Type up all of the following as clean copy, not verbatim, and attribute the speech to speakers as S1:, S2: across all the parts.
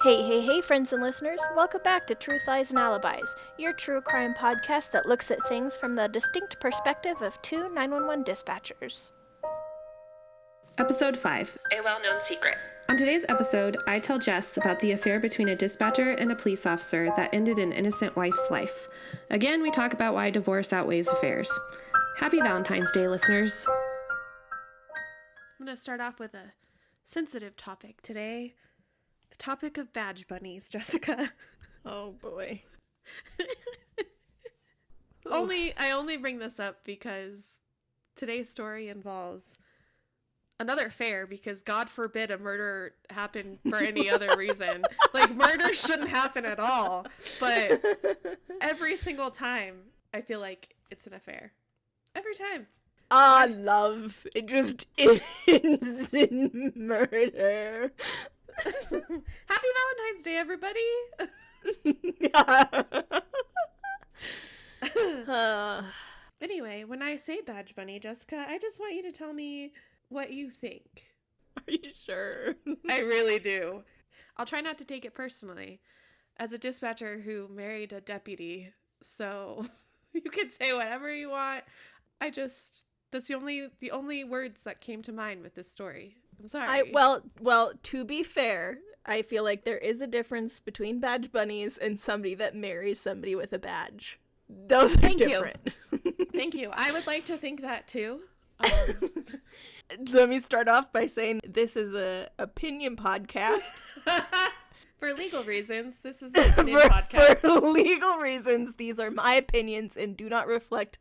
S1: Hey, friends and listeners. Welcome back to Truth, Lies, and Alibis, your true crime podcast that looks at things from the distinct perspective of two 911 dispatchers.
S2: Episode 5.
S3: A well-known secret.
S2: On today's episode, I tell Jess about the affair between a dispatcher and a police officer that ended an innocent wife's life. Again, we talk about why divorce outweighs affairs. Happy Valentine's Day, listeners. I'm going to start off with a sensitive topic today. The topic of badge bunnies, Jessica.
S1: Oh boy.
S2: I only bring this up because today's story involves another affair, because God forbid a murder happen for any other reason. Like, murder shouldn't happen at all. But every single time, I feel like it's an affair. Every time.
S1: Love. It just ends in murder.
S2: Happy Valentine's Day, everybody. Anyway, when I say badge bunny, Jessica, I just want you to tell me what you think.
S1: Are you sure?
S2: I really do. I'll try not to take it personally. As a dispatcher who married a deputy, so you can say whatever you want. That's the only words that came to mind with this story. I'm sorry.
S1: Well, to be fair, I feel like there is a difference between badge bunnies and somebody that marries somebody with a badge. Those are different.
S2: Thank you. I would like to think that too.
S1: Let me start off by saying this is a opinion podcast.
S2: For legal reasons, this is an opinion podcast.
S1: For legal reasons, these are my opinions and do not reflect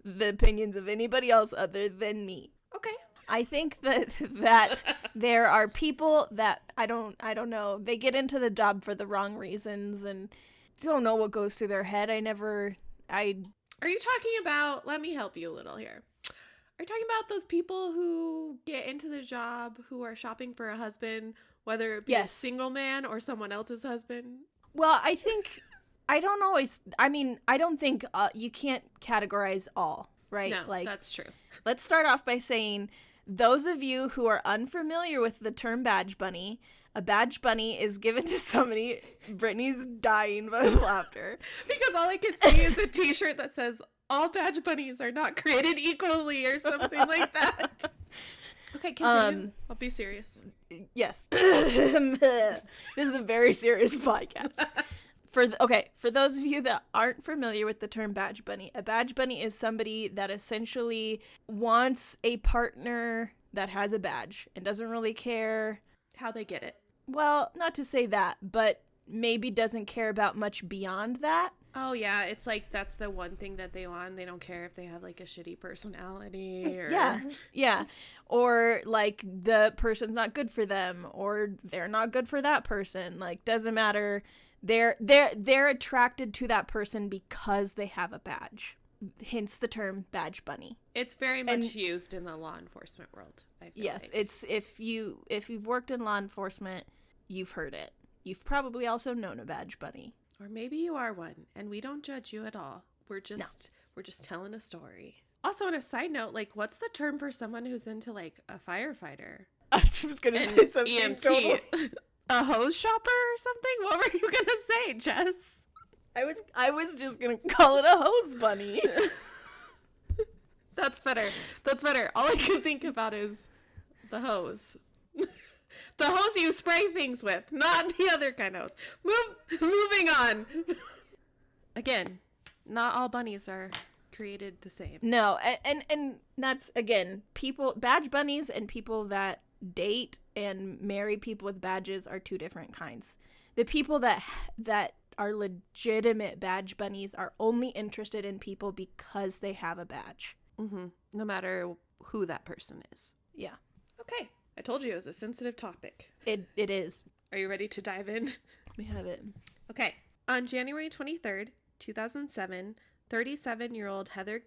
S1: the opinions of anybody else other than me.
S2: Okay.
S1: I think that there are people that I don't know. They get into the job for the wrong reasons and don't know what goes through their head. Are
S2: you talking about, let me help you a little here. Are you talking about those people who get into the job who are shopping for a husband, whether it be a single man or someone else's husband?
S1: Well, I think I don't think you can't categorize all, right?
S2: No, that's true.
S1: Let's start off by saying, those of you who are unfamiliar with the term badge bunny, a badge bunny is given to somebody. Brittany's dying by laughter.
S2: Because all I can see is a t-shirt that says, all badge bunnies are not created equally, or something like that. Okay, continue. I'll be serious.
S1: Yes. This is a very serious podcast. For those of you that aren't familiar with the term badge bunny, a badge bunny is somebody that essentially wants a partner that has a badge and doesn't really care
S2: how they get it.
S1: Well, not to say that, but maybe doesn't care about much beyond that.
S2: Oh, yeah. It's like that's the one thing that they want. They don't care if they have like a shitty personality or...
S1: Yeah. Or like the person's not good for them or they're not good for that person. Like, doesn't matter. They're attracted to that person because they have a badge. Hence the term badge bunny.
S2: It's very much used in the law enforcement world, I feel
S1: yes,
S2: like.
S1: It's if you've worked in law enforcement, you've heard it. You've probably also known a badge bunny.
S2: Or maybe you are one, and we don't judge you at all. We're just telling a story. Also, on a side note, like, what's the term for someone who's into like a firefighter?
S1: I was gonna say something
S2: EMT.
S1: total.
S2: A hose shopper or something? What were you gonna say, Jess?
S1: I was just gonna call it a hose bunny.
S2: That's better. All I can think about is the hose. The hose you spray things with, not the other kind of hose. Moving on. Again, not all bunnies are created the same.
S1: No, and that's, again, badge bunnies and people that date and marry people with badges are two different kinds. The people that are legitimate badge bunnies are only interested in people because they have a badge.
S2: Mm-hmm. No matter who that person is.
S1: Yeah.
S2: Okay. I told you it was a sensitive topic.
S1: It is.
S2: Are you ready to dive in?
S1: We have it.
S2: Okay. On January 23rd, 2007, 37-year-old Heather...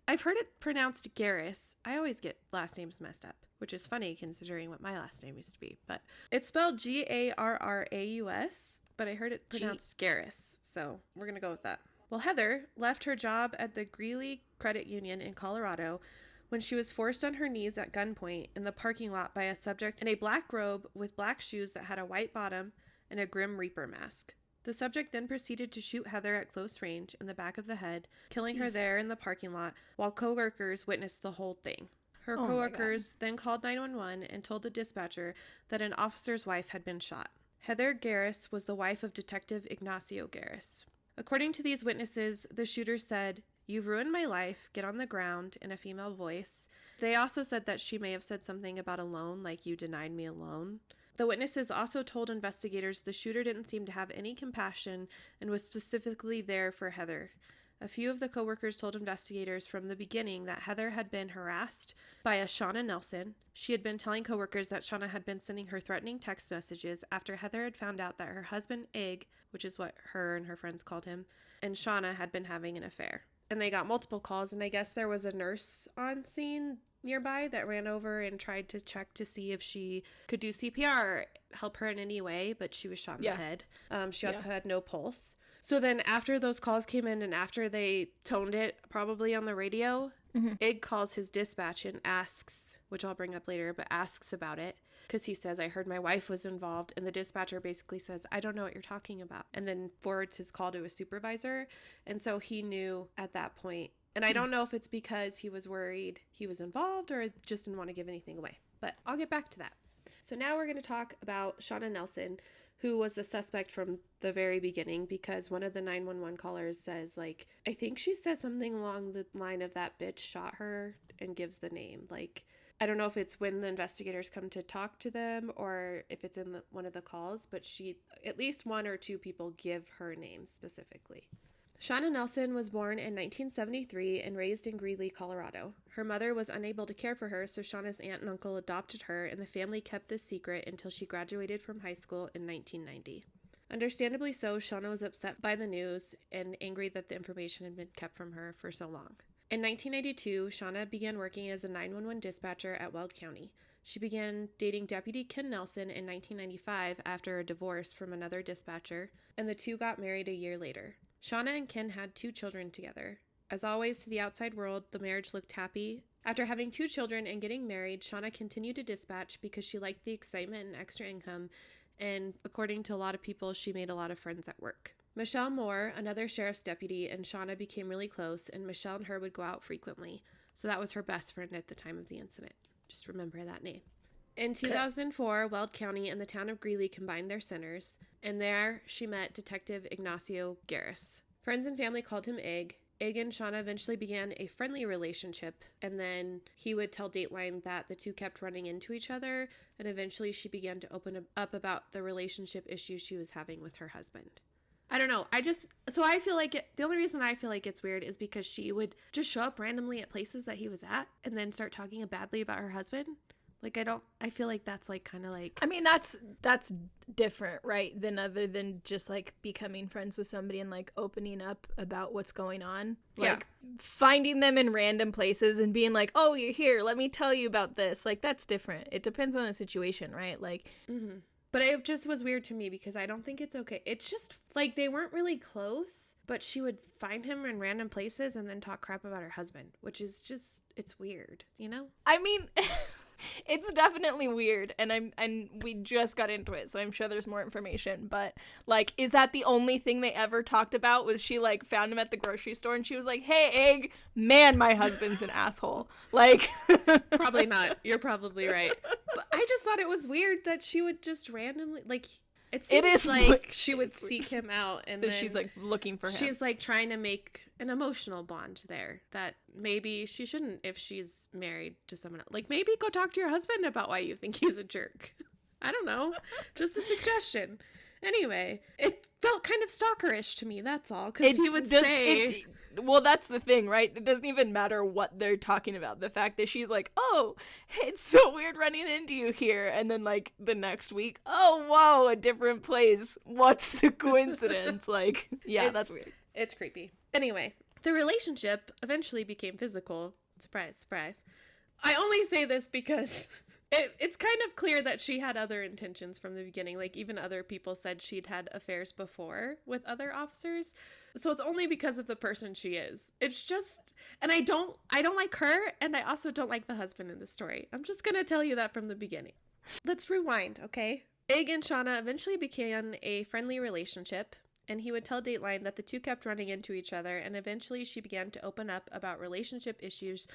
S2: I've heard it pronounced Garraus. I always get last names messed up, which is funny considering what my last name used to be. But it's spelled Garraus, but I heard it pronounced Garraus, so we're going to go with that. Well, Heather left her job at the Greeley Credit Union in Colorado when she was forced on her knees at gunpoint in the parking lot by a subject in a black robe with black shoes that had a white bottom and a Grim Reaper mask. The subject then proceeded to shoot Heather at close range in the back of the head, killing her there in the parking lot, while coworkers witnessed the whole thing. Her coworkers then called 911 and told the dispatcher that an officer's wife had been shot. Heather Garraus was the wife of Detective Ignacio Garraus. According to these witnesses, the shooter said, "You've ruined my life, get on the ground," in a female voice. They also said that she may have said something about a loan, like "you denied me a loan." The witnesses also told investigators the shooter didn't seem to have any compassion and was specifically there for Heather. A few of the coworkers told investigators from the beginning that Heather had been harassed by a Shauna Nelson. She had been telling coworkers that Shauna had been sending her threatening text messages after Heather had found out that her husband, Egg, which is what her and her friends called him, and Shauna had been having an affair. And they got multiple calls, and I guess there was a nurse on scene nearby that ran over and tried to check to see if she could do CPR or help her in any way, but she was shot in the head. She also had no pulse. So then after those calls came in and after they toned it probably on the radio, Ig calls his dispatch and asks, which I'll bring up later, but asks about it because he says, "I heard my wife was involved." And the dispatcher basically says, "I don't know what you're talking about," and then forwards his call to a supervisor. And so he knew at that point. And I don't know if it's because he was worried he was involved or just didn't want to give anything away, but I'll get back to that. So now we're going to talk about Shauna Nelson, who was the suspect from the very beginning, because one of the 911 callers says, like, I think she says something along the line of "that bitch shot her," and gives the name. Like, I don't know if it's when the investigators come to talk to them or if it's in one of the calls, but at least one or two people give her name specifically. Shauna Nelson was born in 1973 and raised in Greeley, Colorado. Her mother was unable to care for her, so Shauna's aunt and uncle adopted her, and the family kept this secret until she graduated from high school in 1990. Understandably so, Shauna was upset by the news and angry that the information had been kept from her for so long. In 1992, Shauna began working as a 911 dispatcher at Weld County. She began dating Deputy Ken Nelson in 1995 after a divorce from another dispatcher, and the two got married a year later. Shauna and Ken had 2 children together. As always, to the outside world, the marriage looked happy. After having 2 children and getting married, Shauna continued to dispatch because she liked the excitement and extra income, and according to a lot of people, she made a lot of friends at work. Michelle Moore, another sheriff's deputy, and Shauna became really close, and Michelle and her would go out frequently. So that was her best friend at the time of the incident. Just remember that name. In 2004, Weld County and the town of Greeley combined their centers, and there she met Detective Ignacio Garraus. Friends and family called him Ig. Ig and Shauna eventually began a friendly relationship, and then he would tell Dateline that the two kept running into each other, and eventually she began to open up about the relationship issues she was having with her husband. I don't know. I feel like the only reason I feel like it's weird is because she would just show up randomly at places that he was at and then start talking badly about her husband. Like, I feel like that's like kind of like,
S1: I mean, that's different, right? Other than just like becoming friends with somebody and like opening up about what's going on. Like finding them in random places and being like, "Oh, you're here. Let me tell you about this." Like, that's different. It depends on the situation, right? Like,
S2: But it just was weird to me because I don't think it's okay. It's just like they weren't really close, but she would find him in random places and then talk crap about her husband, which is just, it's weird, you know?
S1: I mean, it's definitely weird, and we just got into it, so I'm sure there's more information, but like, is that the only thing they ever talked about? Was she like found him at the grocery store and she was like, "Hey, Egg, man, my husband's an asshole." Like,
S2: probably not. You're probably right. But I just thought it was weird that she would just randomly, like, it is like she would seek him out and then
S1: she's like looking for him.
S2: She's like trying to make an emotional bond there that maybe she shouldn't if she's married to someone else. Like, maybe go talk to your husband about why you think he's a jerk. I don't know. Just a suggestion. Anyway, it felt kind of stalkerish to me, that's all. Because he would say...
S1: Well, that's the thing, right? It doesn't even matter what they're talking about. The fact that she's like, "Oh, hey, it's so weird running into you here." And then, like, the next week, "Oh, whoa, a different place. What's the coincidence?" Like, yeah, that's weird.
S2: It's creepy. Anyway, the relationship eventually became physical. Surprise, surprise. I only say this because... It's kind of clear that she had other intentions from the beginning. Like, even other people said she'd had affairs before with other officers. So it's only because of the person she is. It's just, and I don't like her, and I also don't like the husband in the story. I'm just gonna tell you that from the beginning. Let's rewind, okay? Ig and Shauna eventually began a friendly relationship, and he would tell Dateline that the two kept running into each other, and eventually she began to open up about relationship issues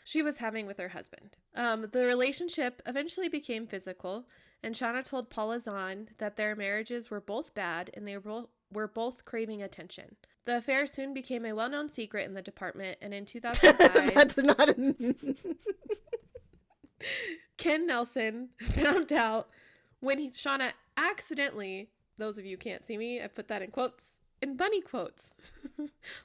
S2: she was having with her husband. The relationship eventually became physical, and Shauna told Paula Zahn that their marriages were both bad and they were both craving attention. The affair soon became a well-known secret in the department, and in 2005...
S1: That's not
S2: Ken Nelson found out when Shauna accidentally, those of you can't see me, I put that in quotes, in bunny quotes,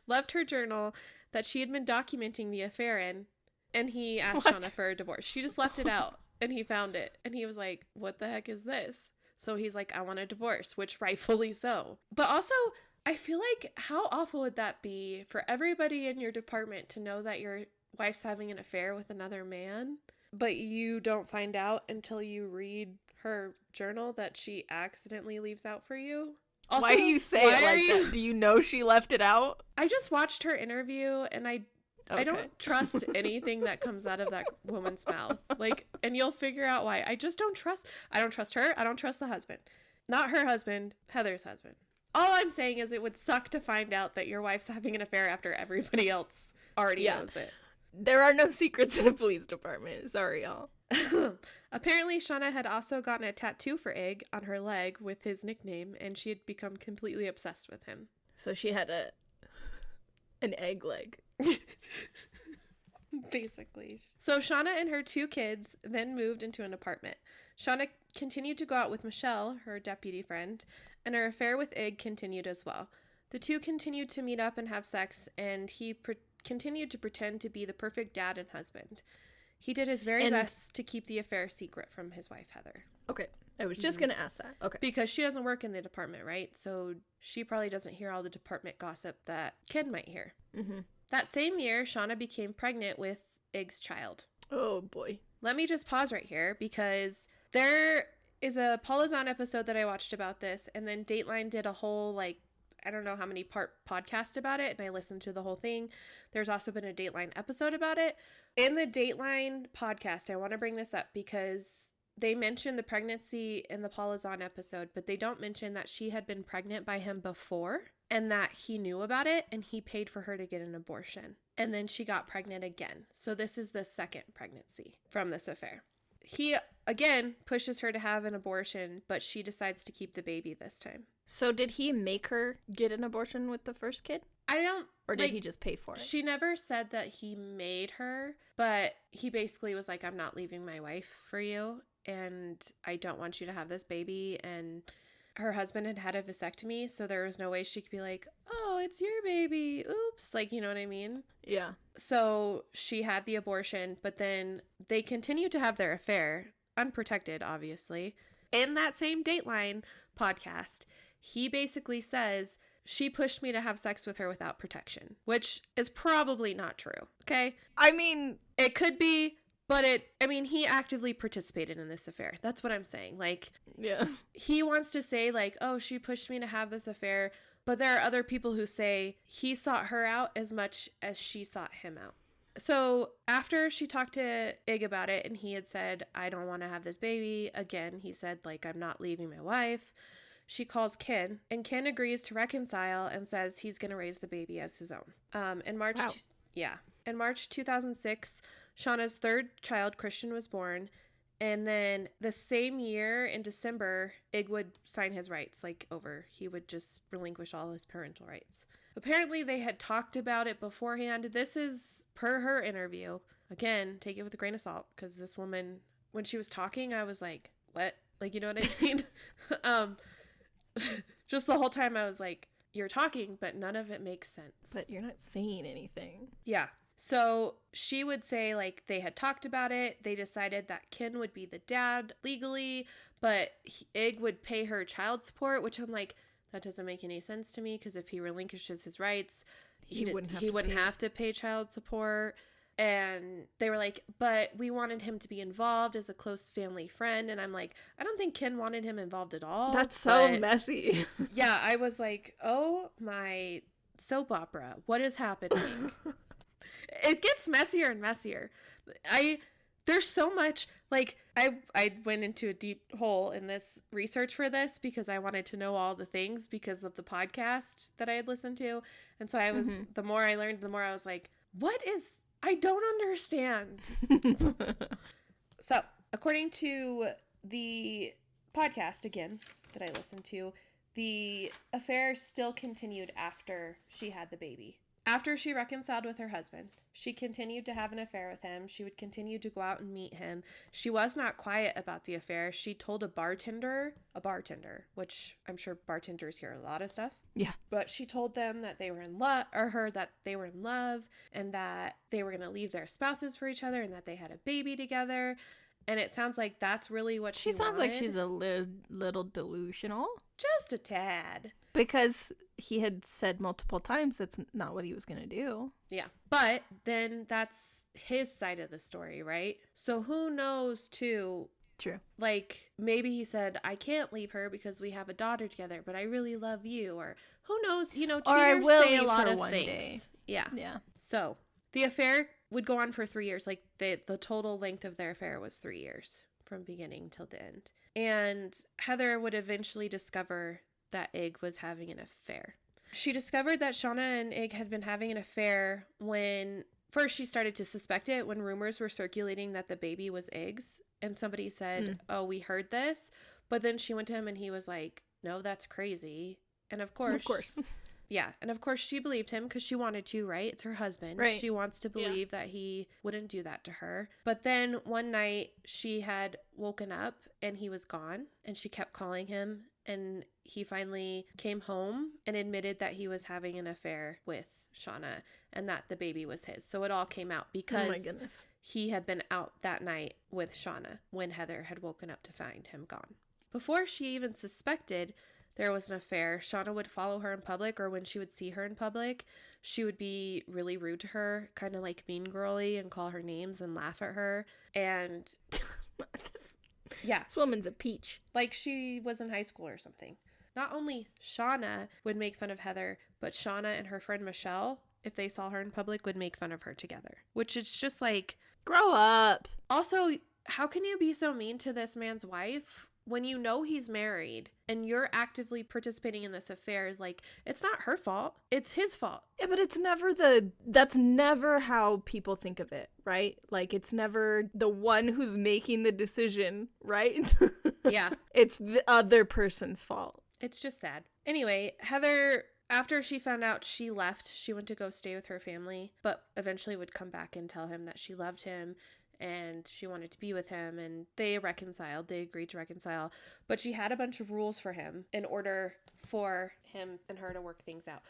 S2: left her journal that she had been documenting the affair in, and he asked Shauna for a divorce. She just left it out, and he found it, and he was like, what the heck is this? So he's like, I want a divorce, which rightfully so. But also, I feel like, how awful would that be for everybody in your department to know that your wife's having an affair with another man, but you don't find out until you read her journal that she accidentally leaves out for you? Also,
S1: why do you say it like that? Do you know she left it out?
S2: I just watched her interview, and I don't trust anything that comes out of that woman's mouth. Like, and you'll figure out why. I don't trust her. I don't trust the husband. Not her husband, Heather's husband. All I'm saying is it would suck to find out that your wife's having an affair after everybody else already knows it.
S1: There are no secrets in the police department. Sorry, y'all.
S2: Apparently, Shauna had also gotten a tattoo for Ig on her leg with his nickname, and she had become completely obsessed with him.
S1: So she had an egg leg.
S2: Basically. So Shauna and her 2 kids then moved into an apartment. Shauna continued to go out with Michelle, her deputy friend, and her affair with Ig continued as well. The two continued to meet up and have sex, and he continued to pretend to be the perfect dad and husband. He did his very best to keep the affair secret from his wife, Heather.
S1: Okay. I was just going to ask that. Okay.
S2: Because she doesn't work in the department, right? So she probably doesn't hear all the department gossip that Ken might hear.
S1: Mm-hmm.
S2: That same year, Shauna became pregnant with Ig's child.
S1: Oh, boy.
S2: Let me just pause right here because there is a Paula Zahn episode that I watched about this, and then Dateline did a whole, like, I don't know how many part podcast about it, and I listened to the whole thing. There's also been a Dateline episode about it. In the Dateline podcast, I want to bring this up because they mention the pregnancy in the Paula Zahn episode, but they don't mention that she had been pregnant by him before and that he knew about it and he paid for her to get an abortion. And then she got pregnant again. So this is the second pregnancy from this affair. He, again, pushes her to have an abortion, but she decides to keep the baby this time.
S1: So did he make her get an abortion with the first kid? Or did he just pay for it?
S2: She never said that he made her, but he basically was like, I'm not leaving my wife for you, and I don't want you to have this baby. And her husband had had a vasectomy, so there was no way she could be like, oh, it's your baby. Oops. Like, you know what I mean?
S1: Yeah.
S2: So she had the abortion, but then they continued to have their affair, unprotected, obviously. In that same Dateline podcast, he basically says, she pushed me to have sex with her without protection, which is probably not true. Okay.
S1: I mean,
S2: it could be, but he actively participated in this affair. That's what I'm saying. Like,
S1: yeah,
S2: he wants to say like, oh, she pushed me to have this affair. But there are other people who say he sought her out as much as she sought him out. So after she talked to Ig about it and he had said, I don't want to have this baby. Again, he said, like, I'm not leaving my wife. She calls Ken, and Ken agrees to reconcile and says he's going to raise the baby as his own. In March 2006, Shauna's third child, Christian, was born. And then the same year in December, Ig would sign his rights, over. He would just relinquish all his parental rights. Apparently, they had talked about it beforehand. This is per her interview. Again, take it with a grain of salt, because this woman, when she was talking, I was like, what? Like, you know what I mean? Just the whole time I was like, you're talking, but none of it makes sense.
S1: But you're not saying anything.
S2: Yeah. So she would say, they had talked about it. They decided that Ken would be the dad legally, but Ig would pay her child support, which I'm like, that doesn't make any sense to me, because if he relinquishes his rights, he wouldn't have to pay child support. And they were like, but we wanted him to be involved as a close family friend. And I'm like, I don't think Ken wanted him involved at all.
S1: That's so messy.
S2: Yeah, I was like, oh my soap opera. What is happening? It gets messier and messier. there's so much, like, I went into a deep hole in this research for this because I wanted to know all the things because of the podcast that I had listened to. And so I was, the more I learned, the more I was like, I don't understand. So, according to the podcast, again, that I listened to, the affair still continued after she had the baby. After she reconciled with her husband, she continued to have an affair with him. She would continue to go out and meet him. She was not quiet about the affair. She told a bartender, which I'm sure bartenders hear a lot of stuff.
S1: Yeah.
S2: But she told them that they were in love, that they were in love, and that they were going to leave their spouses for each other, and that they had a baby together. And it sounds like that's really what she
S1: sounds
S2: wanted.
S1: like she's a little delusional.
S2: Just a tad.
S1: Because he had said multiple times that's not what he was going to do.
S2: Yeah. But then that's his side of the story, right? So who knows, too?
S1: True.
S2: Like, maybe he said, I can't leave her because we have a daughter together, but I really love you. Or who knows, cheaters say a lot of things. Day. Yeah.
S1: Yeah.
S2: So the affair would go on for 3 years. Like, the total length of their affair was 3 years from beginning till the end. And Heather would eventually discover that Ig was having an affair. She discovered that Shauna and Ig had been having an affair when first she started to suspect it when rumors were circulating that the baby was Ig's, and somebody said, oh, we heard this. But then she went to him and he was like, no, that's crazy. And of course. Yeah. And of course she believed him because she wanted to, right? It's her husband.
S1: Right.
S2: She wants to believe that he wouldn't do that to her. But then one night she had woken up and he was gone, and she kept calling him, and he finally came home and admitted that he was having an affair with Shauna and that the baby was his. So it all came out because he had been out that night with Shauna when Heather had woken up to find him gone. Before she even suspected there was an affair, Shauna would follow her in public, or when she would see her in public, she would be really rude to her, kind of like mean girly, and call her names and laugh at her. And yeah.
S1: This woman's a peach.
S2: Like she was in high school or something. Not only Shauna would make fun of Heather, but Shauna and her friend Michelle, if they saw her in public, would make fun of her together. Which is just like,
S1: grow up.
S2: Also, how can you be so mean to this man's wife when you know he's married and you're actively participating in this affair? Like, it's not her fault. It's his fault.
S1: Yeah, but that's never how people think of it, right? Like, it's never the one who's making the decision, right?
S2: Yeah.
S1: It's the other person's fault.
S2: It's just sad. Anyway, Heather, after she found out, she left. She went to go stay with her family, but eventually would come back and tell him that she loved him and she wanted to be with him, and they reconciled. They agreed to reconcile, but she had a bunch of rules for him in order for him and her to work things out.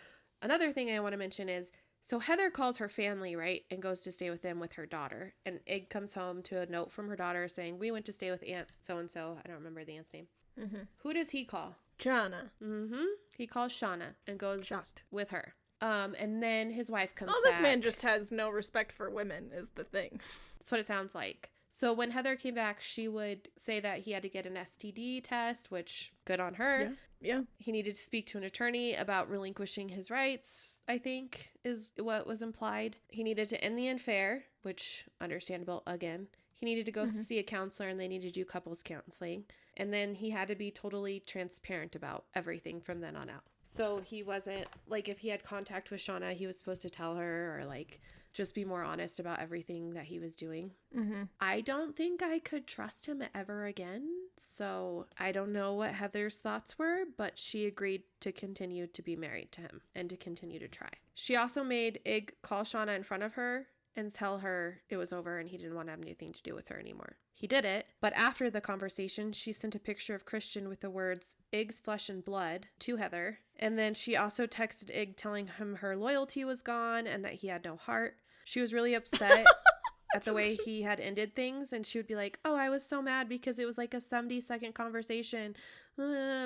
S2: Another thing I want to mention is, so Heather calls her family, right, and goes to stay with them with her daughter, and Ig comes home to a note from her daughter saying, we went to stay with Aunt so-and-so. I don't remember the aunt's name. Mm-hmm. Who does he call?
S1: Shauna.
S2: Mm-hmm. He calls Shauna and goes with her. And then his wife comes back.
S1: Oh, this man just has no respect for women is the thing.
S2: That's what it sounds like. So when Heather came back, she would say that he had to get an STD test, which good on her.
S1: Yeah.
S2: He needed to speak to an attorney about relinquishing his rights, I think, is what was implied. He needed to end the affair, which understandable again. He needed to go see a counselor, and they needed to do couples counseling. And then he had to be totally transparent about everything from then on out. So he wasn't, like, if he had contact with Shauna, he was supposed to tell her, or, like, just be more honest about everything that he was doing. Mm-hmm. I don't think I could trust him ever again. So I don't know what Heather's thoughts were, but she agreed to continue to be married to him and to continue to try. She also made Ig call Shauna in front of her and tell her it was over and he didn't want to have anything to do with her anymore. He did it, but after the conversation, she sent a picture of Christian with the words, Ig's flesh and blood, to Heather. And then she also texted Ig telling him her loyalty was gone and that he had no heart. She was really upset at the way he had ended things, and she would be like, oh, I was so mad because it was like a 70-second conversation.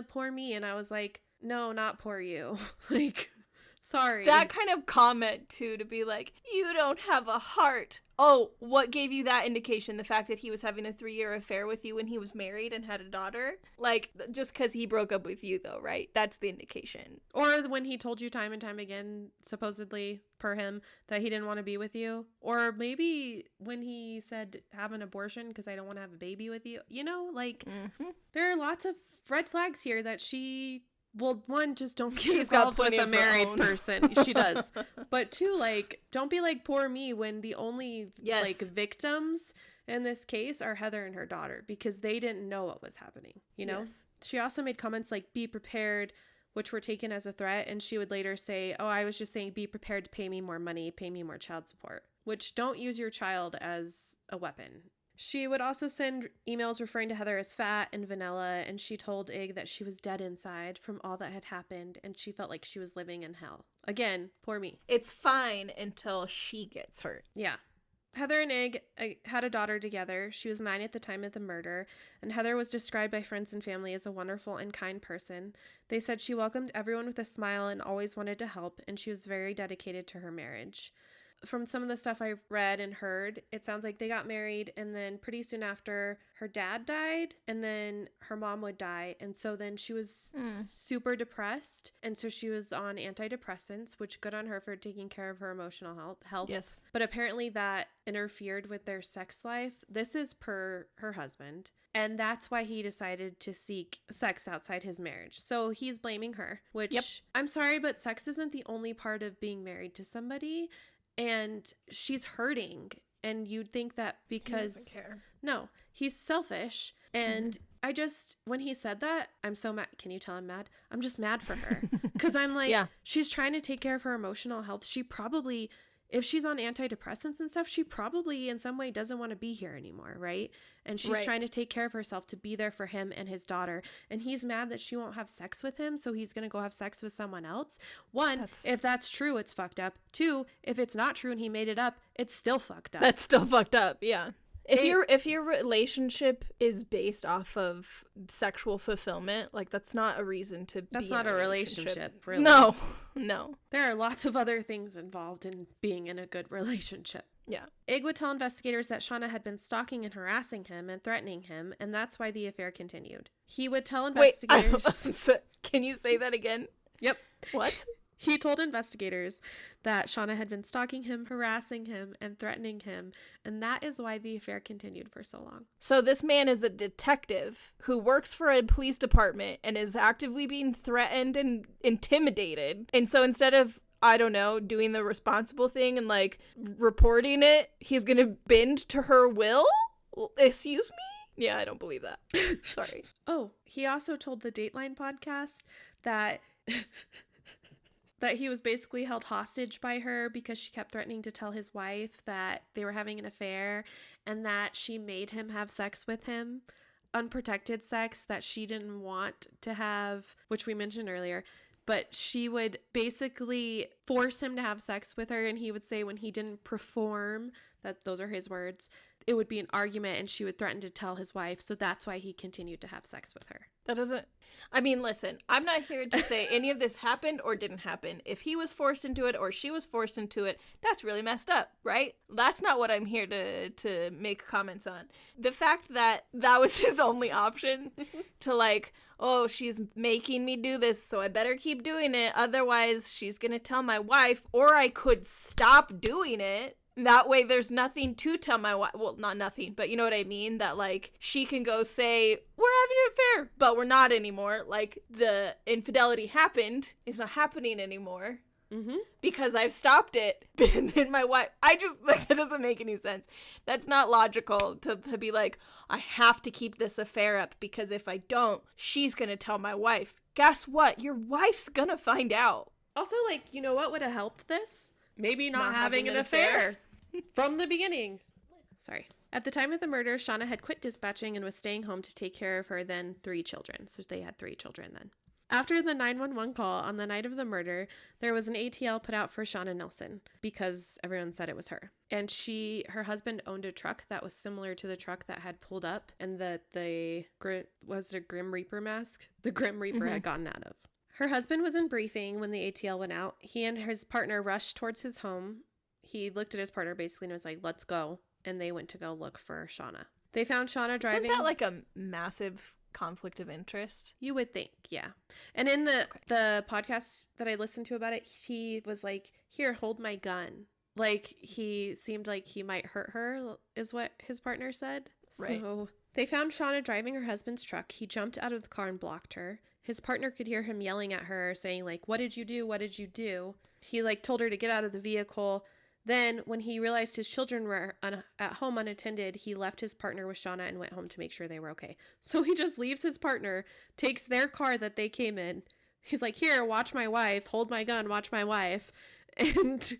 S2: Poor me. And I was like, no, not poor you. Like, sorry.
S1: That kind of comment, too, to be like, you don't have a heart. Oh, what gave you that indication? The fact that he was having a 3-year affair with you when he was married and had a daughter? Like, just because he broke up with you, though, right? That's the indication.
S2: Or when he told you time and time again, supposedly, per him, that he didn't want to be with you. Or maybe when he said, have an abortion because I don't want to have a baby with you. You know, like, there are lots of red flags here that she... Well, one, just don't get involved with a married person. She does. But two, like, don't be like poor me when the only like victims in this case are Heather and her daughter, because they didn't know what was happening, you know? Yes. She also made comments like, be prepared, which were taken as a threat. And she would later say, oh, I was just saying, be prepared to pay me more money, pay me more child support, which don't use your child as a weapon. She would also send emails referring to Heather as fat and vanilla, and she told Ig that she was dead inside from all that had happened, and she felt like she was living in hell. Again, poor me.
S1: It's fine until she gets hurt.
S2: Yeah. Heather and Ig had a daughter together. She was 9 at the time of the murder, and Heather was described by friends and family as a wonderful and kind person. They said she welcomed everyone with a smile and always wanted to help, and she was very dedicated to her marriage. From some of the stuff I read and heard, it sounds like they got married, and then pretty soon after, her dad died, and then her mom would die. And so then she was super depressed, and so she was on antidepressants, which good on her for taking care of her emotional health.
S1: Yes.
S2: But apparently that interfered with their sex life. This is per her husband. And that's why he decided to seek sex outside his marriage. So he's blaming her, which I'm sorry, but sex isn't the only part of being married to somebody. And she's hurting, and you'd think that because... He doesn't care. No, he's selfish, and I just... When he said that, I'm so mad. Can you tell I'm mad? I'm just mad for her. Because I'm like, she's trying to take care of her emotional health. She probably... If she's on antidepressants and stuff, she probably in some way doesn't want to be here anymore, right? And she's trying to take care of herself to be there for him and his daughter. And he's mad that she won't have sex with him, so he's going to go have sex with someone else. One, if that's true, it's fucked up. Two, if it's not true and he made it up, it's still fucked up.
S1: That's still fucked up, yeah. If your relationship is based off of sexual fulfillment, like that's not a reason to
S2: That's not a relationship, really.
S1: No.
S2: There are lots of other things involved in being in a good relationship.
S1: Yeah.
S2: Ig would tell investigators that Shauna had been stalking and harassing him and threatening him, and that's why the affair continued. He would tell investigators...
S1: Wait, can you say that again?
S2: Yep.
S1: What?
S2: He told investigators that Shauna had been stalking him, harassing him, and threatening him, and that is why the affair continued for so long.
S1: So this man is a detective who works for a police department and is actively being threatened and intimidated. And so instead of, I don't know, doing the responsible thing and like reporting it, he's gonna bend to her will? Excuse me? Yeah, I don't believe that. Sorry.
S2: Oh, he also told the Dateline podcast that... that he was basically held hostage by her because she kept threatening to tell his wife that they were having an affair, and that she made him have sex with him, unprotected sex that she didn't want to have, which we mentioned earlier. But she would basically force him to have sex with her, and he would say when he didn't perform, that those are his words, it would be an argument, and she would threaten to tell his wife. So that's why he continued to have sex with her.
S1: That doesn't... I mean, listen, I'm not here to say any of this happened or didn't happen. If he was forced into it or she was forced into it, that's really messed up, right? That's not what I'm here to make comments on. The fact that that was his only option to like, oh, she's making me do this, so I better keep doing it. Otherwise, she's going to tell my wife, or I could stop doing it. That way there's nothing to tell my wife. Well, not nothing, but you know what I mean? That like she can go say, we're having an affair, but we're not anymore. Like the infidelity happened. It's not happening anymore. Because I've stopped it. And then my wife, I just, like, that doesn't make any sense. That's not logical to be like, I have to keep this affair up because if I don't, she's going to tell my wife. Guess what? Your wife's going to find out.
S2: Also, like, you know what would have helped this? Maybe not having an affair from the beginning. Sorry. At the time of the murder, Shauna had quit dispatching and was staying home to take care of her then 3 children. So they had 3 children then. After the 911 call on the night of the murder, there was an ATL put out for Shauna Nelson because everyone said it was her. And her husband owned a truck that was similar to the truck that had pulled up and that was a Grim Reaper mask the Grim Reaper had gotten out of. Her husband was in briefing when the ATL went out. He and his partner rushed towards his home. he looked at his partner basically and was like, let's go. And they went to go look for Shauna. They found Shauna driving.
S1: Isn't that like a massive conflict of interest?
S2: You would think, yeah. And in the podcast that I listened to about it, he was like, here, hold my gun. Like, he seemed like he might hurt her, is what his partner said.
S1: Right.
S2: So they found Shauna driving her husband's truck. He jumped out of the car and blocked her. His partner could hear him yelling at her, saying, like, what did you do? What did you do? He, like, told her to get out of the vehicle. Then, when he realized his children were at home unattended, he left his partner with Shauna and went home to make sure they were okay. So he just leaves his partner, takes their car that they came in. He's like, here, watch my wife, hold my gun, watch my wife. And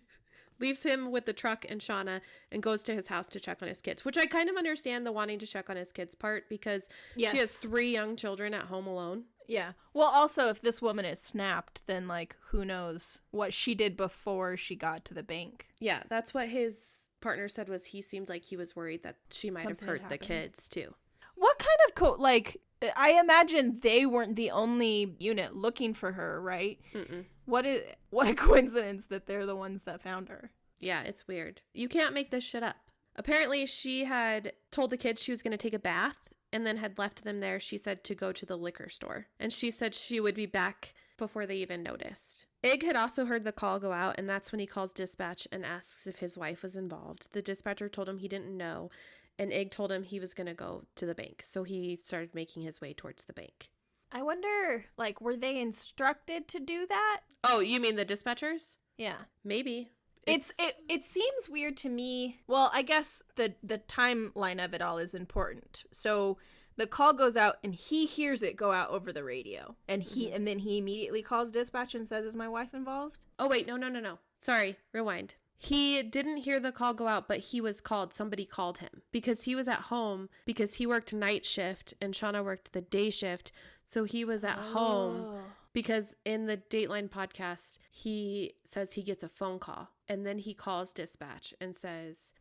S2: leaves him with the truck and Shauna and goes to his house to check on his kids, which I kind of understand the wanting to check on his kids part because she has 3 young children at home alone.
S1: Yeah. Well, also, if this woman is snapped, then, like, who knows what she did before she got to the bank.
S2: Yeah, that's what his partner said, was he seemed like he was worried that she might have hurt the kids, too.
S1: What kind of I imagine they weren't the only unit looking for her, right? Mm-mm. What a coincidence that they're the ones that found her.
S2: Yeah, it's weird. You can't make this shit up. Apparently, she had told the kids she was going to take a bath and then had left them there, she said, to go to the liquor store. And she said she would be back before they even noticed. Ig had also heard the call go out, and that's when he calls dispatch and asks if his wife was involved. The dispatcher told him he didn't know, and Ig told him he was going to go to the bank. So he started making his way towards the bank.
S1: I wonder, like, were they instructed to do that?
S2: Oh, you mean the dispatchers?
S1: Yeah.
S2: Maybe.
S1: It seems weird to me. Well, I guess the timeline of it all is important. So the call goes out and he hears it go out over the radio, and then he immediately calls dispatch and says, "Is my wife involved?"
S2: Oh wait, no. Sorry, rewind. He didn't hear the call go out, but he was called. Somebody called him because he was at home because he worked night shift and Shauna worked the day shift. So he was at home because in the Dateline podcast, he says he gets a phone call and then he calls dispatch and says,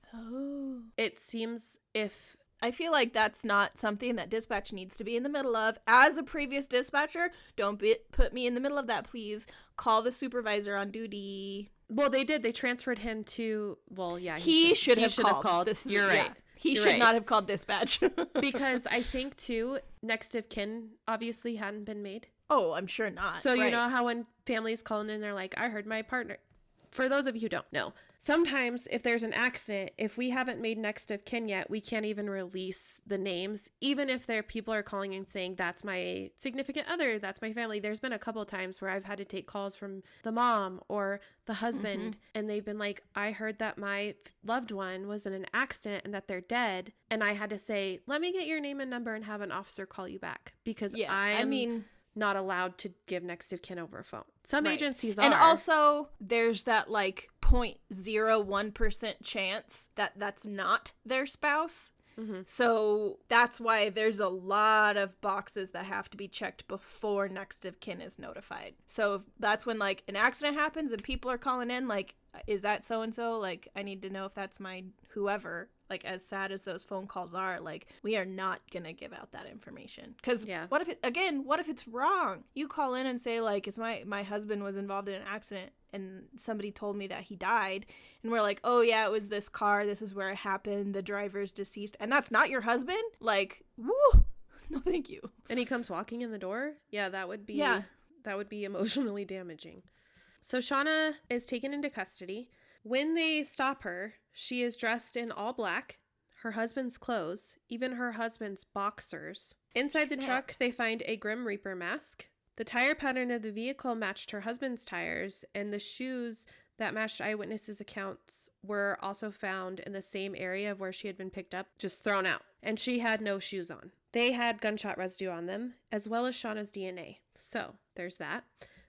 S2: it seems if...
S1: I feel like that's not something that dispatch needs to be in the middle of. As a previous dispatcher, don't put me in the middle of that, please. Call the supervisor on duty.
S2: Well, they did. They transferred him to... Well, yeah.
S1: He should have called.
S2: You're right.
S1: Yeah. He should not have called dispatch.
S2: Because I think, too, next of kin obviously hadn't been made.
S1: Oh, I'm sure not.
S2: So you know how when families call in and they're like, I heard my partner... For those of you who don't know, sometimes if there's an accident, if we haven't made next of kin yet, we can't even release the names, even if people are calling and saying, that's my significant other, that's my family. There's been a couple of times where I've had to take calls from the mom or the husband, and they've been like, I heard that my loved one was in an accident and that they're dead. And I had to say, let me get your name and number and have an officer call you back because I'm not allowed to give next of kin over a phone. Some agencies are.
S1: And also, there's that like 0.01% chance that that's not their spouse. So that's why there's a lot of boxes that have to be checked before next of kin is notified. So that's when like an accident happens and people are calling in like, is that so-and-so? Like, I need to know if that's my whoever. Like, as sad as those phone calls are, like, we are not going to give out that information. Because what if it's wrong? You call in and say, like, it's my husband was involved in an accident and somebody told me that he died. And we're like, oh, yeah, it was this car. This is where it happened. The driver's deceased. And that's not your husband? Like, woo! No, thank you.
S2: And he comes walking in the door? Yeah, that would be emotionally damaging. So Shauna is taken into custody. When they stop her, she is dressed in all black, her husband's clothes, even her husband's boxers. Inside the truck, they find a Grim Reaper mask. The tire pattern of the vehicle matched her husband's tires, and the shoes that matched eyewitnesses' accounts were also found in the same area of where she had been picked up, just thrown out. And she had no shoes on. They had gunshot residue on them, as well as Shauna's DNA. So, there's that.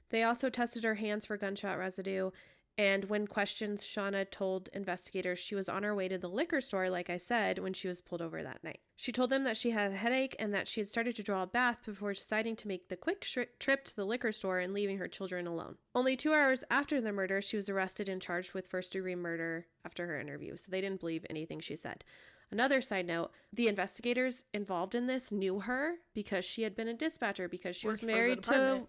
S2: They also tested her hands for gunshot residue, and when questioned, Shauna told investigators she was on her way to the liquor store, like I said, when she was pulled over that night. She told them that she had a headache and that she had started to draw a bath before deciding to make the quick trip to the liquor store and leaving her children alone. Only 2 hours after the murder, she was arrested and charged with first-degree murder after her interview, so they didn't believe anything she said. Another side note, the investigators involved in this knew her because she had been a dispatcher, because she was married to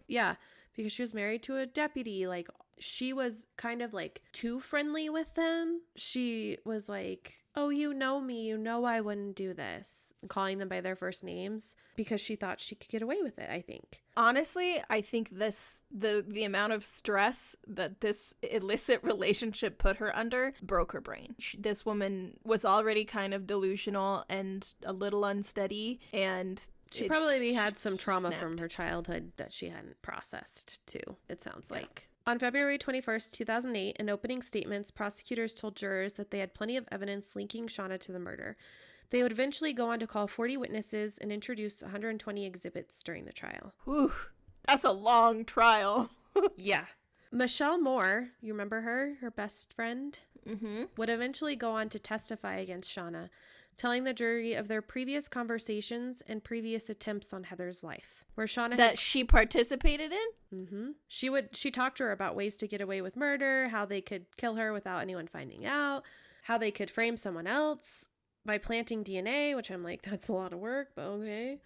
S2: because she was married to a deputy. Like, she was kind of like too friendly with them. She was like, oh, you know me, you know I wouldn't do this, calling them by their first names because she thought she could get away with it, I think.
S1: Honestly, I think the amount of stress that this illicit relationship put her under broke her brain. This woman was already kind of delusional and a little unsteady, and
S2: she probably had some trauma
S1: snapped
S2: from her childhood that she hadn't processed too, it sounds like. On February 21st, 2008, in opening statements, prosecutors told jurors that they had plenty of evidence linking Shauna to the murder. They would eventually go on to call 40 witnesses and introduce 120 exhibits during the trial.
S1: Whew, that's a long trial.
S2: Yeah. Michelle Moore, you remember her? Her best friend?
S1: Mm-hmm.
S2: Would eventually go on to testify against Shauna, telling the jury of their previous conversations and previous attempts on Heather's life, where Shauna
S1: that she participated in.
S2: Mm-hmm. She talked to her about ways to get away with murder, how they could kill her without anyone finding out, how they could frame someone else by planting DNA, which I'm like, that's a lot of work, but okay.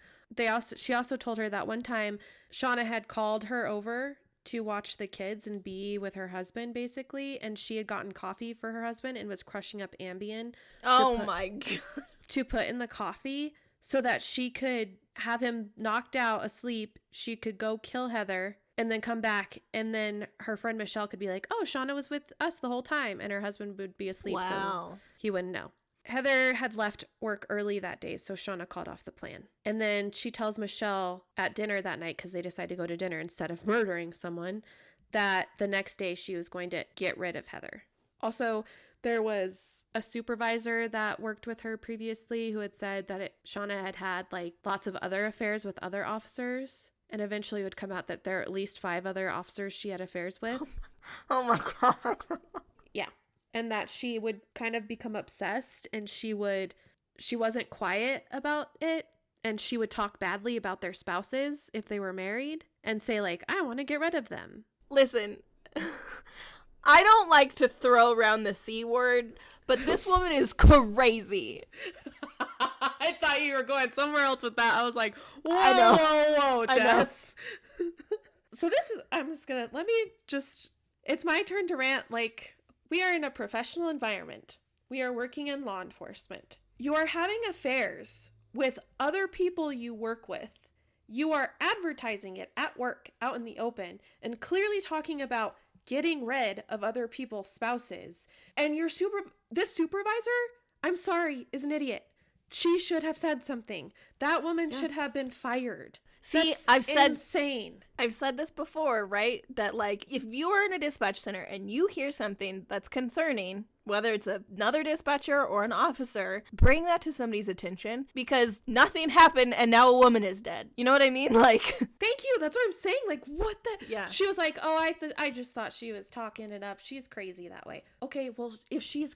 S2: She also told her that one time Shauna had called her over to watch the kids and be with her husband, basically, and she had gotten coffee for her husband and was crushing up Ambien.
S1: My God.
S2: To put in the coffee so that she could have him knocked out asleep. She could go kill Heather and then come back, and then her friend Michelle could be like, oh, Shauna was with us the whole time, and her husband would be asleep.
S1: Wow.
S2: So he wouldn't know. Heather had left work early that day, so Shauna called off the plan. And then she tells Michelle at dinner that night, because they decide to go to dinner instead of murdering someone, that the next day she was going to get rid of Heather. Also, there was a supervisor that worked with her previously who had said that Shauna had like lots of other affairs with other officers, and eventually it would come out that there are at least 5 other officers she had affairs with.
S1: Oh my God.
S2: Yeah. And that she would kind of become obsessed, and she wasn't quiet about it, and she would talk badly about their spouses if they were married and say like, I want to get rid of them.
S1: Listen, I don't like to throw around the C word, but this woman is crazy.
S2: I thought you were going somewhere else with that. I was like, whoa,
S1: I know.
S2: whoa, Jess. So it's my turn to rant. Like, we are in a professional environment. We are working in law enforcement. You are having affairs with other people you work with. You are advertising it at work, out in the open, and clearly talking about getting rid of other people's spouses. And this supervisor, I'm sorry, is an idiot. She should have said something. That woman should have been fired.
S1: See,
S2: That's insane.
S1: I've said this before, right? That like, if you are in a dispatch center and you hear something that's concerning, whether it's another dispatcher or an officer, bring that to somebody's attention, because nothing happened and now a woman is dead. You know what I mean? Like,
S2: thank you. That's what I'm saying. Like, what the?
S1: Yeah.
S2: She was like, oh, I just thought she was talking it up. She's crazy that way. Okay, well, if she's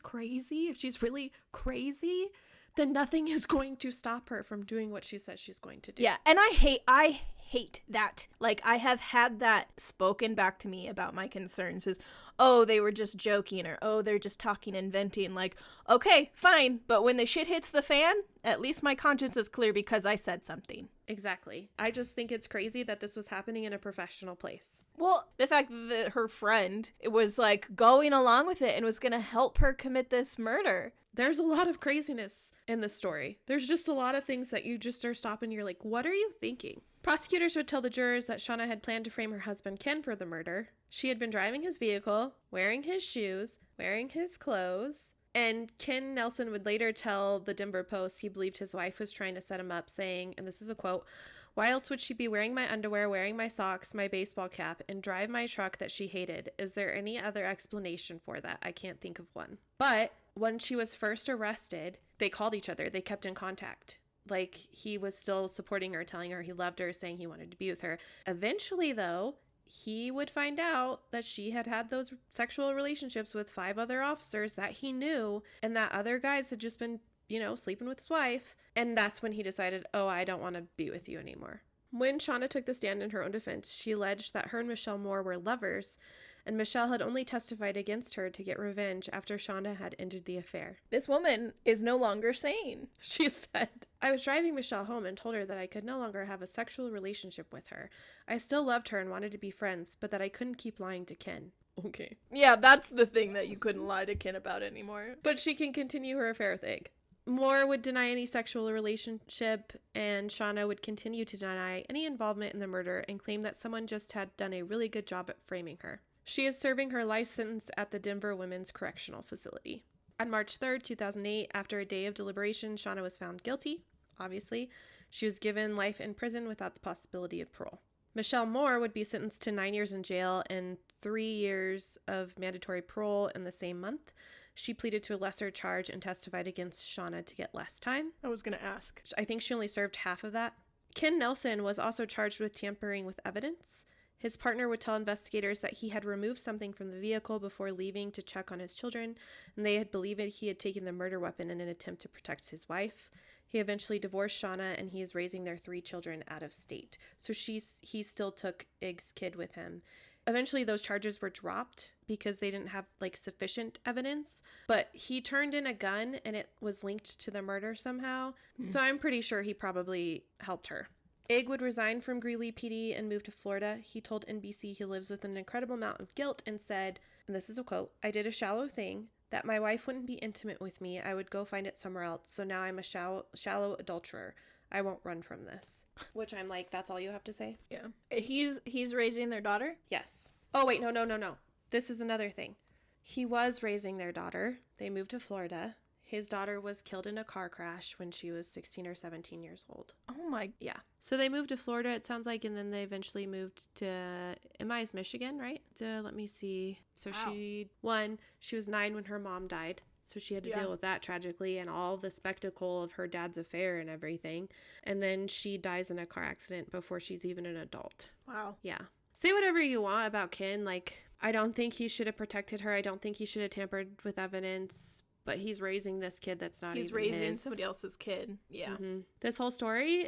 S2: really crazy, then nothing is going to stop her from doing what she says she's going to do.
S1: Yeah, and I hate that. Like, I have had that spoken back to me about my concerns is, oh, they were just joking, or oh, they're just talking and venting. Like, okay, fine, but when the shit hits the fan, at least my conscience is clear because I said something.
S2: Exactly. I just think it's crazy that this was happening in a professional place.
S1: Well, the fact that her friend was like going along with it and was going to help her commit this murder.
S2: There's a lot of craziness in the story. There's just a lot of things that you just are stopping. You're like, what are you thinking? Prosecutors would tell the jurors that Shauna had planned to frame her husband Ken for the murder. She had been driving his vehicle, wearing his shoes, wearing his clothes. And Ken Nelson would later tell the Denver Post he believed his wife was trying to set him up, saying, and this is a quote, "Why else would she be wearing my underwear, wearing my socks, my baseball cap, and drive my truck that she hated? Is there any other explanation for that? I can't think of one." But when she was first arrested, they called each other. They kept in contact. Like, he was still supporting her, telling her he loved her, saying he wanted to be with her. Eventually, though, he would find out that she had had those sexual relationships with 5 other officers that he knew, and that other guys had just been, sleeping with his wife. And that's when he decided, oh, I don't want to be with you anymore. When Shauna took the stand in her own defense, she alleged that her and Michelle Moore were lovers and Michelle had only testified against her to get revenge after Shauna had ended the affair.
S1: This woman is no longer sane.
S2: She said, I was driving Michelle home and told her that I could no longer have a sexual relationship with her. I still loved her and wanted to be friends, but that I couldn't keep lying to Ken. Okay.
S1: Yeah, that's the thing that you couldn't lie to Ken about anymore.
S2: But she can continue her affair with Ig. Moore would deny any sexual relationship, and Shauna would continue to deny any involvement in the murder and claim that someone just had done a really good job at framing her. She is serving her life sentence at the Denver Women's Correctional Facility. On March 3rd, 2008, after a day of deliberation, Shauna was found guilty, obviously. She was given life in prison without the possibility of parole. Michelle Moore would be sentenced to 9 years in jail and 3 years of mandatory parole in the same month. She pleaded to a lesser charge and testified against Shauna to get less time.
S1: I was going to ask.
S2: I think she only served half of that. Ken Nelson was also charged with tampering with evidence. His partner would tell investigators that he had removed something from the vehicle before leaving to check on his children, and they had believed he had taken the murder weapon in an attempt to protect his wife. He eventually divorced Shauna, and he is raising their 3 children out of state. So he still took Ig's kid with him. Eventually, those charges were dropped because they didn't have sufficient evidence, but he turned in a gun and it was linked to the murder somehow. So I'm pretty sure he probably helped her. Ig would resign from Greeley PD and move to Florida. He told NBC he lives with an incredible amount of guilt and said, and this is a quote, I did a shallow thing, that my wife wouldn't be intimate with me. I would go find it somewhere else. So now I'm a shallow adulterer. I won't run from this. Which I'm like, that's all you have to say?
S1: Yeah. He's raising their daughter?
S2: Yes. Oh, wait, no. This is another thing. He was raising their daughter. They moved to Florida. His daughter was killed in a car crash when she was 16 or 17 years old.
S1: Oh my.
S2: Yeah. So they moved to Florida, it sounds like, and then they eventually moved to Emi's, Michigan, right? Let me see. So
S1: wow.
S2: She was 9 when her mom died. So she had to deal with that tragically and all the spectacle of her dad's affair and everything. And then she dies in a car accident before she's even an adult.
S1: Wow.
S2: Yeah. Say whatever you want about Ken. I don't think he should have protected her. I don't think he should have tampered with evidence. But he's raising this kid that's not even his.
S1: He's raising somebody else's kid. Yeah.
S2: Mm-hmm. This whole story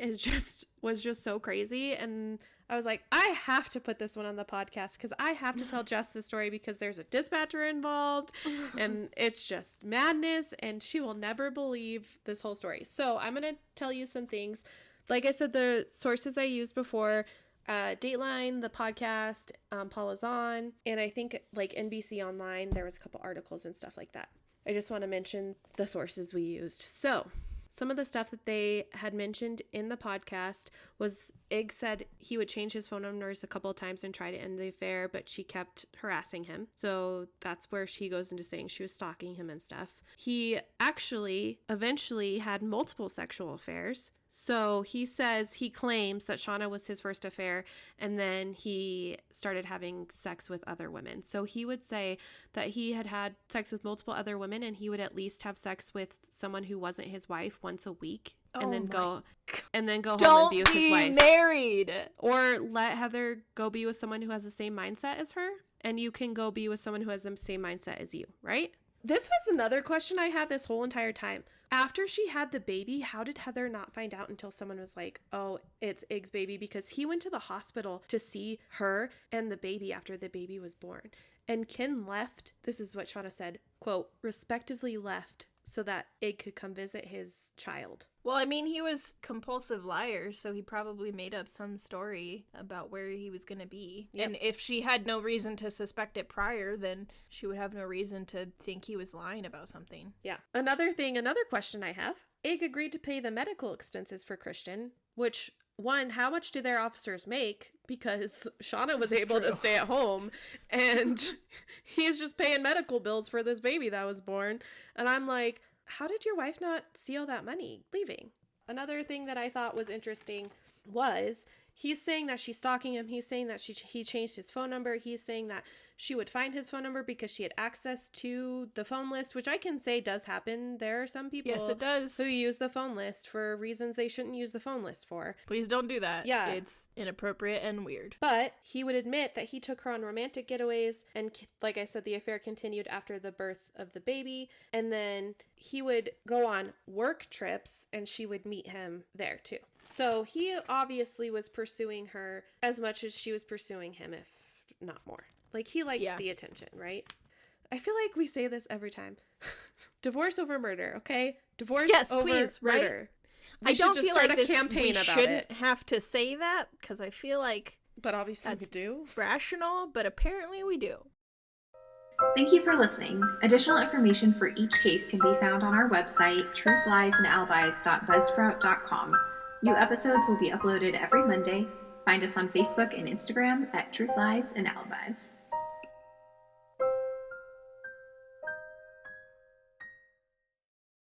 S2: was just so crazy. And I was like, I have to put this one on the podcast because I have to tell Jess this story because there's a dispatcher involved and it's just madness and she will never believe this whole story. So I'm going to tell you some things. Like I said, the sources I used before, Dateline, the podcast, Paul is on, and I think NBC Online, there was a couple articles and stuff like that. I just want to mention the sources we used. So some of the stuff that they had mentioned in the podcast was Ig said he would change his phone numbers a couple of times and try to end the affair, but she kept harassing him. So that's where she goes into saying she was stalking him and stuff. He actually eventually had multiple sexual affairs. So he claims that Shauna was his first affair, and then he started having sex with other women. So he would say that he had had sex with multiple other women, and he would at least have sex with someone who wasn't his wife once a week, and then go home and be with his wife.
S1: Don't be married.
S2: Or let Heather go be with someone who has the same mindset as her, and you can go be with someone who has the same mindset as you, right? This was another question I had this whole entire time. After she had the baby, how did Heather not find out until someone was like, oh, it's Ig's baby? Because he went to the hospital to see her and the baby after the baby was born. And Ken left, this is what Shauna said, quote, respectively left so that Ig could come visit his child.
S1: Well, I mean, he was compulsive liar, so he probably made up some story about where he was going to be. Yep. And if she had no reason to suspect it prior, then she would have no reason to think he was lying about something.
S2: Yeah. Another question I have. Ig agreed to pay the medical expenses for Christian, which, one, how much do their officers make? Because Shauna was able to stay at home, and he's just paying medical bills for this baby that was born. And I'm like, how did your wife not see all that money leaving? Another thing that I thought was interesting was he's saying that she's stalking him. He's saying that he changed his phone number. He's saying that she would find his phone number because she had access to the phone list, which I can say does happen. There are some people
S1: yes, it does.
S2: who use the phone list for reasons they shouldn't use the phone list for.
S1: Please don't do that.
S2: Yeah.
S1: It's inappropriate and weird.
S2: But he would admit that he took her on romantic getaways. And like I said, the affair continued after the birth of the baby. And then he would go on work trips and she would meet him there too. So he obviously was pursuing her as much as she was pursuing him, if not more. Like, he liked the attention, right? I feel like we say this every time. Divorce over murder, okay? Divorce over
S1: please,
S2: murder.
S1: Right? I don't feel like
S2: a campaign
S1: we shouldn't have to say that, because I feel like
S2: but obviously we do.
S1: Rational, but apparently we do.
S3: Thank you for listening. Additional information for each case can be found on our website, truthliesandalibis.buzzsprout.com. New episodes will be uploaded every Monday. Find us on Facebook and Instagram at Truth Lies and Alibis.